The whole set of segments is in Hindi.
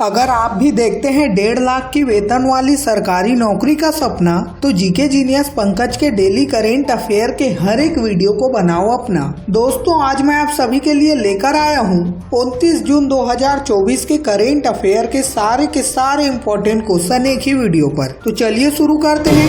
अगर आप भी देखते हैं 1.5 लाख की वेतन वाली सरकारी नौकरी का सपना, तो जीके जीनियस पंकज के डेली करेंट अफेयर के हर एक वीडियो को बनाओ अपना। दोस्तों, आज मैं आप सभी के लिए लेकर आया हूं 29 जून 2024 के करेंट अफेयर के सारे इम्पोर्टेंट क्वेश्चन एक ही वीडियो पर। तो चलिए शुरू करते हैं।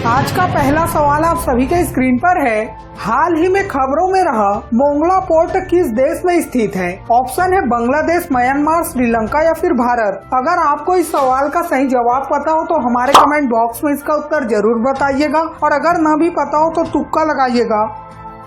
आज का पहला सवाल आप सभी के स्क्रीन पर है। हाल ही में खबरों में रहा मोंगला पोर्ट किस देश में स्थित है? ऑप्शन है बांग्लादेश, म्यांमार, श्रीलंका या फिर भारत। अगर आपको इस सवाल का सही जवाब पता हो तो हमारे कमेंट बॉक्स में इसका उत्तर जरूर बताइएगा, और अगर न भी पता हो तो तुक्का लगाइएगा।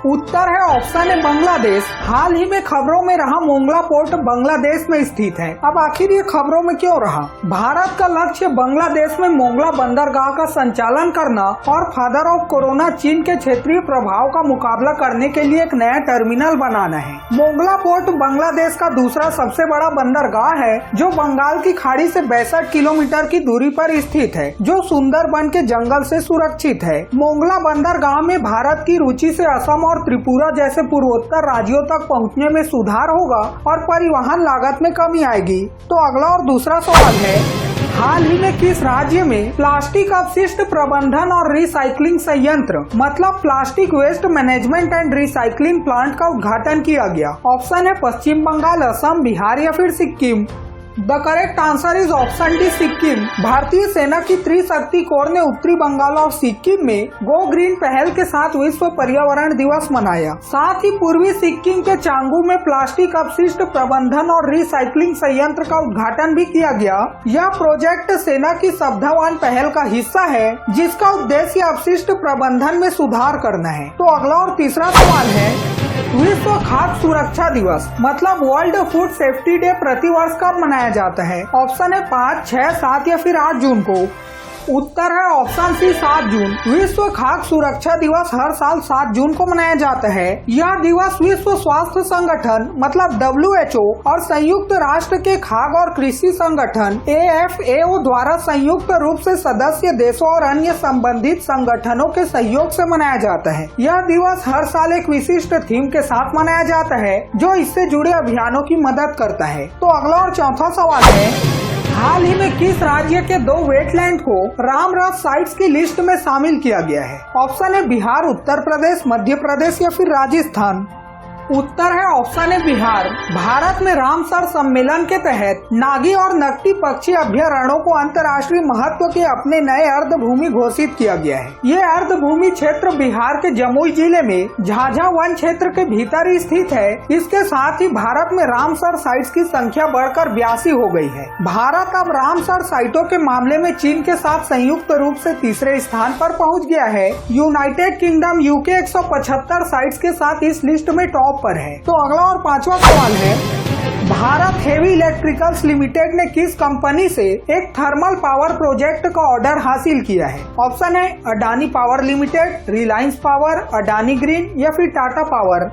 उत्तर है ऑप्शन है बांग्लादेश। हाल ही में खबरों में रहा मोंगला पोर्ट बांग्लादेश में स्थित है। अब आखिर ये खबरों में क्यों रहा? भारत का लक्ष्य बांग्लादेश में मोंगला बंदरगाह का संचालन करना और फादर ऑफ कोरोना चीन के क्षेत्रीय प्रभाव का मुकाबला करने के लिए एक नया टर्मिनल बनाना है। मोंगला पोर्ट बांग्लादेश का दूसरा सबसे बड़ा बंदरगाह है, जो बंगाल की खाड़ी से 62 किलोमीटर की दूरी पर स्थित है, जो सुंदरबन के जंगल से सुरक्षित है। मोंगला बंदरगाह में भारत की रुचि से असम और त्रिपुरा जैसे पूर्वोत्तर राज्यों तक पहुंचने में सुधार होगा और परिवहन लागत में कमी आएगी। तो अगला और दूसरा सवाल है, हाल ही में किस राज्य में प्लास्टिक अपशिष्ट प्रबंधन और रिसाइकलिंग संयंत्र मतलब plastic waste management and recycling plant का उद्घाटन किया गया? ऑप्शन है पश्चिम बंगाल, असम, बिहार या फिर Sikkim. The correct answer is option D, Sikkim. भारतीय सेना की त्रिशक्ति कोर ने उत्तरी बंगाल और सिक्किम में गो ग्रीन पहल के साथ विश्व पर्यावरण दिवस मनाया। साथ ही पूर्वी सिक्किम के चांगू में प्लास्टिक अपशिष्ट प्रबंधन और रिसाइकलिंग संयंत्र का उद्घाटन भी किया गया। यह प्रोजेक्ट सेना की शब्दवान पहल का हिस्सा है, जिसका उद्देश्य अपशिष्ट प्रबंधन में सुधार करना है। तो अगला और तीसरा सवाल है, विश्व खाद्य सुरक्षा दिवस मतलब वर्ल्ड फूड सेफ्टी डे प्रतिवर्ष कब मनाया जाता है? ऑप्शन है 5, 6, 7 या फिर 8 जून को। उत्तर है ऑप्शन सी, 7 जून। विश्व खाद्य सुरक्षा दिवस हर साल 7 जून को मनाया जाता है। यह दिवस विश्व स्वास्थ्य संगठन मतलब WHO और संयुक्त राष्ट्र के खाद्य और कृषि संगठन AFAO द्वारा संयुक्त रूप से सदस्य देशों और अन्य संबंधित संगठनों के सहयोग से मनाया जाता है। यह दिवस हर साल एक विशिष्ट थीम के साथ मनाया जाता है, जो इससे जुड़े अभियानों की मदद करता है। तो अगला और चौथा सवाल है, हाल ही में किस राज्य के 2 वेटलैंड को रामरस साइट्स की लिस्ट में शामिल किया गया है? ऑप्शन है बिहार, उत्तर प्रदेश, मध्य प्रदेश या फिर राजस्थान। उत्तर है ऑप्शन है बिहार। भारत में रामसर सम्मेलन के तहत नागी और नकटी पक्षी अभ्यारण्यों को अंतर्राष्ट्रीय महत्व के अपने नए अर्धभूमि घोषित किया गया है। ये अर्धभूमि क्षेत्र बिहार के जमुई जिले में झाझा वन क्षेत्र के भीतर स्थित है। इसके साथ ही भारत में रामसर साइट्स की संख्या बढ़कर 82 हो गई है। भारत अब रामसर साइटों के मामले में चीन के साथ संयुक्त रूप से तीसरे स्थान पर पहुँच गया है। यूनाइटेड किंगडम UK 175 साइट्स के साथ इस लिस्ट में टॉप पर है। तो अगला और पांचवा सवाल है, भारत हेवी इलेक्ट्रिकल्स लिमिटेड ने किस कंपनी से एक थर्मल पावर प्रोजेक्ट का ऑर्डर हासिल किया है? ऑप्शन है Adani power limited, Reliance power, Adani green या फिर टाटा पावर।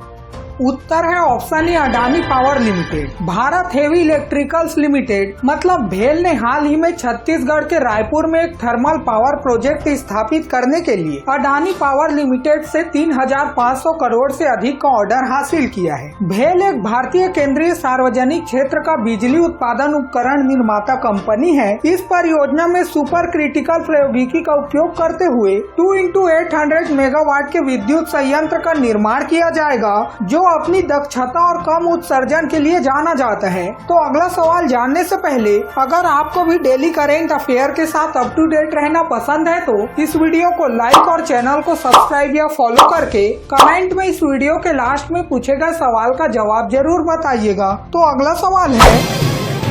उत्तर है option A, Adani power limited. Bharat heavy electricals limited मतलब भेल ने हाल ही में छत्तीसगढ़ के रायपुर में एक थर्मल पावर प्रोजेक्ट स्थापित करने के लिए अडानी पावर लिमिटेड से 3,500 करोड़ से अधिक का ऑर्डर हासिल किया है। भेल एक भारतीय केंद्रीय सार्वजनिक क्षेत्र का बिजली उत्पादन उपकरण निर्माता कंपनी है। इस परियोजना में सुपर क्रिटिकल प्रौद्योगिकी का उपयोग करते हुए 2x800 मेगावाट के विद्युत संयंत्र का निर्माण किया जाएगा, जो अपनी दक्षता और कम उत्सर्जन के लिए जाना जाता है। तो अगला सवाल जानने से पहले, अगर आपको भी डेली करेंट अफेयर के साथ अप टू डेट रहना पसंद है तो इस वीडियो को लाइक और चैनल को सब्सक्राइब या फॉलो करके कमेंट में इस वीडियो के लास्ट में पूछे गए सवाल का जवाब जरूर बताइएगा। तो अगला सवाल है,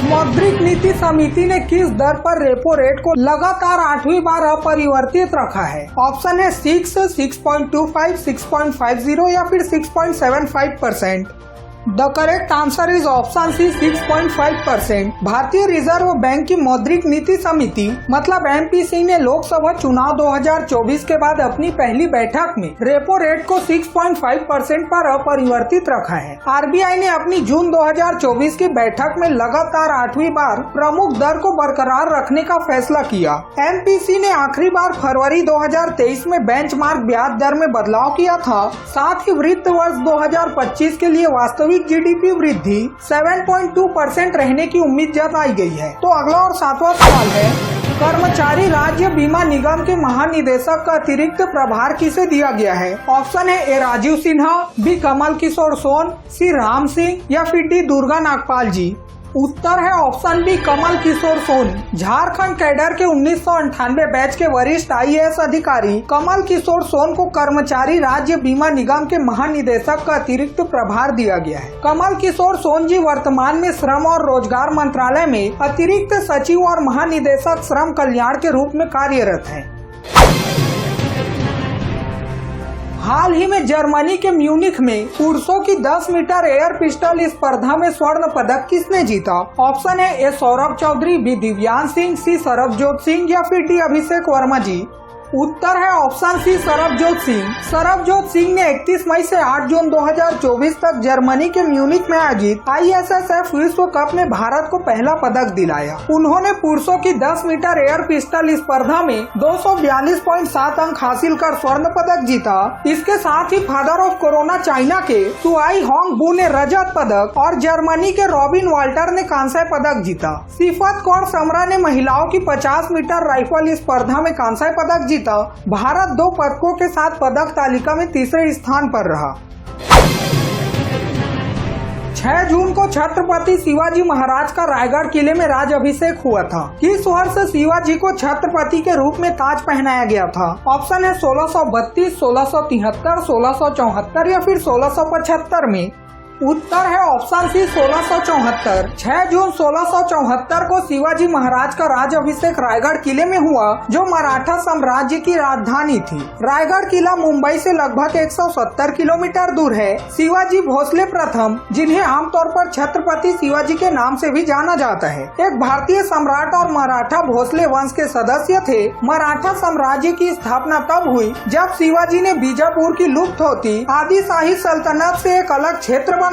मौद्रिक नीति समिति ने किस दर पर रेपो रेट को लगातार 8वीं बार अपरिवर्तित रखा है? ऑप्शन है 6, 6.25, 6.50 या फिर 6.75%। The correct answer is option c, 6.5%। भारतीय रिजर्व बैंक की मौद्रिक नीति समिति मतलब MPC ने लोकसभा चुनाव 2024 के बाद अपनी पहली बैठक में रेपो रेट को 6.5% पर अपरिवर्तित रखा है। RBI ने अपनी जून 2024 की बैठक में लगातार 8वीं बार प्रमुख दर को बरकरार रखने का फैसला किया। MPC ने आखिरी बार फरवरी 2023 में बेंचमार्क ब्याज दर में बदलाव किया था। साथ ही वित्त वर्ष 2025 के लिए वास्तविक सामूहिक जीडीपी वृद्धि 7.2% रहने की उम्मीद जताई गई है। तो अगला और 7वां सवाल है, कर्मचारी राज्य बीमा निगम के महानिदेशक का अतिरिक्त प्रभार किसे दिया गया है? ऑप्शन है ए राजीव सिन्हा, बी कमल किशोर सोन, सी राम सिंह या फिर डी दुर्गा नागपाल जी। उत्तर है option B Kamal Kishore Son. Jharkhand cadre के 1998 बैच के वरिष्ठ आईएएस अधिकारी कमल किशोर सोन को कर्मचारी राज्य बीमा निगम के महानिदेशक का अतिरिक्त प्रभार दिया गया है। कमल किशोर सोन जी वर्तमान में श्रम और रोजगार मंत्रालय में अतिरिक्त सचिव और महानिदेशक श्रम कल्याण के रूप में कार्यरत हैं। हाल ही में जर्मनी के म्यूनिख में पुरुषों की 10 मीटर एयर पिस्टल स्पर्धा में स्वर्ण पदक किसने जीता? ऑप्शन है ए सौरभ चौधरी, बी दिव्यांश सिंह, सी सरबजोत सिंह या फिर डी अभिषेक वर्मा जी। उत्तर है ऑप्शन सी सरबजोत सिंह। सरबजोत सिंह ने 31 मई से 8 जून 2024 तक जर्मनी के म्यूनिख में आयोजित ISSF विश्व कप में भारत को पहला पदक दिलाया। उन्होंने पुरुषों की 10 मीटर एयर पिस्टल स्पर्धा में 242.7 अंक हासिल कर स्वर्ण पदक जीता। इसके साथ ही फादर ऑफ कोरोना चाइना के सुआई होंग बू ने रजत पदक और जर्मनी के रॉबिन वाल्टर ने कांस्य पदक जीता। सिफत कौर समरा ने महिलाओं की 50 मीटर राइफल स्पर्धा में कांस्य पदक जीता। भारत 2 पदकों के साथ पदक तालिका में तीसरे स्थान पर रहा। 6 जून को छत्रपति शिवाजी महाराज का रायगढ़ किले में राज अभिषेक हुआ था। किस वर्ष शिवाजी को छत्रपति के रूप में ताज पहनाया गया था? ऑप्शन है 1632, 1673, 1674 या फिर 1675 में। उत्तर है ऑप्शन सी 1674। 6 जून 1674 को शिवाजी महाराज का राज अभिषेक रायगढ़ किले में हुआ, जो मराठा साम्राज्य की राजधानी थी। रायगढ़ किला मुंबई से लगभग 170 किलोमीटर दूर है। शिवाजी भोसले प्रथम, जिन्हें आमतौर पर छत्रपति शिवाजी के नाम से भी जाना जाता है, एक भारतीय सम्राट और मराठा भोसले वंश के सदस्य थे। मराठा साम्राज्य की स्थापना तब हुई जब शिवाजी ने बीजापुर की लुप्त होती आदि शाही सल्तनत से एक अलग क्षेत्र बनाया।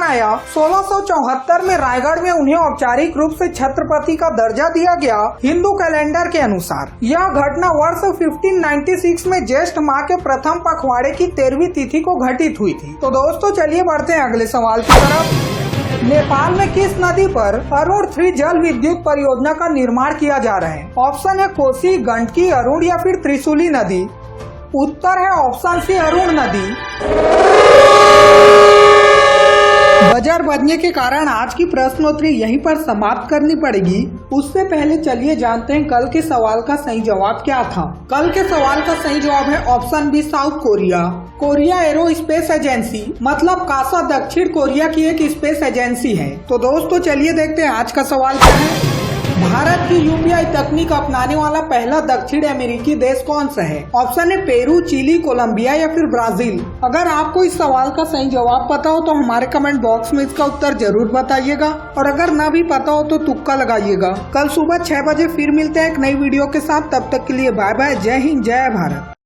1674 में रायगढ़ में उन्हें औपचारिक रूप से छत्रपति का दर्जा दिया गया, हिंदू कैलेंडर के अनुसार। यह घटना वर्ष 1596 में ज्येष्ठ माह के प्रथम पखवाड़े की 13वीं तिथि को घटित हुई थी। तो दोस्तों चलिए बढ़ते हैं अगले सवाल की तरफ। नेपाल में किस नदी पर अरुण 3 जल विद्युत परियोजना का निर्माण किया जा रहा है? ऑप्शन है कोसी, गंडकी, अरुण या फिर त्रिशूली नदी। उत्तर है ऑप्शन सी अरुण नदी। बजर बजने के कारण आज की प्रश्नोत्तरी यहीं पर समाप्त करनी पड़ेगी। उससे पहले चलिए जानते हैं कल के सवाल का सही जवाब क्या था। कल के सवाल का सही जवाब है option b South Korea. Korea aerospace agency मतलब कासा दक्षिण कोरिया की एक स्पेस एजेंसी है। तो दोस्तों चलिए देखते हैं आज का सवाल क्या है। भारत की यूपीआई तकनीक अपनाने वाला पहला दक्षिण अमेरिकी देश कौन सा है? ऑप्शन है पेरू, चिली, कोलंबिया या फिर ब्राजील। अगर आपको इस सवाल का सही जवाब पता हो तो हमारे कमेंट बॉक्स में इसका उत्तर जरूर बताइएगा, और अगर ना भी पता हो तो तुक्का लगाइएगा। कल सुबह 6 बजे फिर मिलते हैं एक नई वीडियो के साथ। तब तक के लिए बाय बाय। जय हिंद, जय भारत।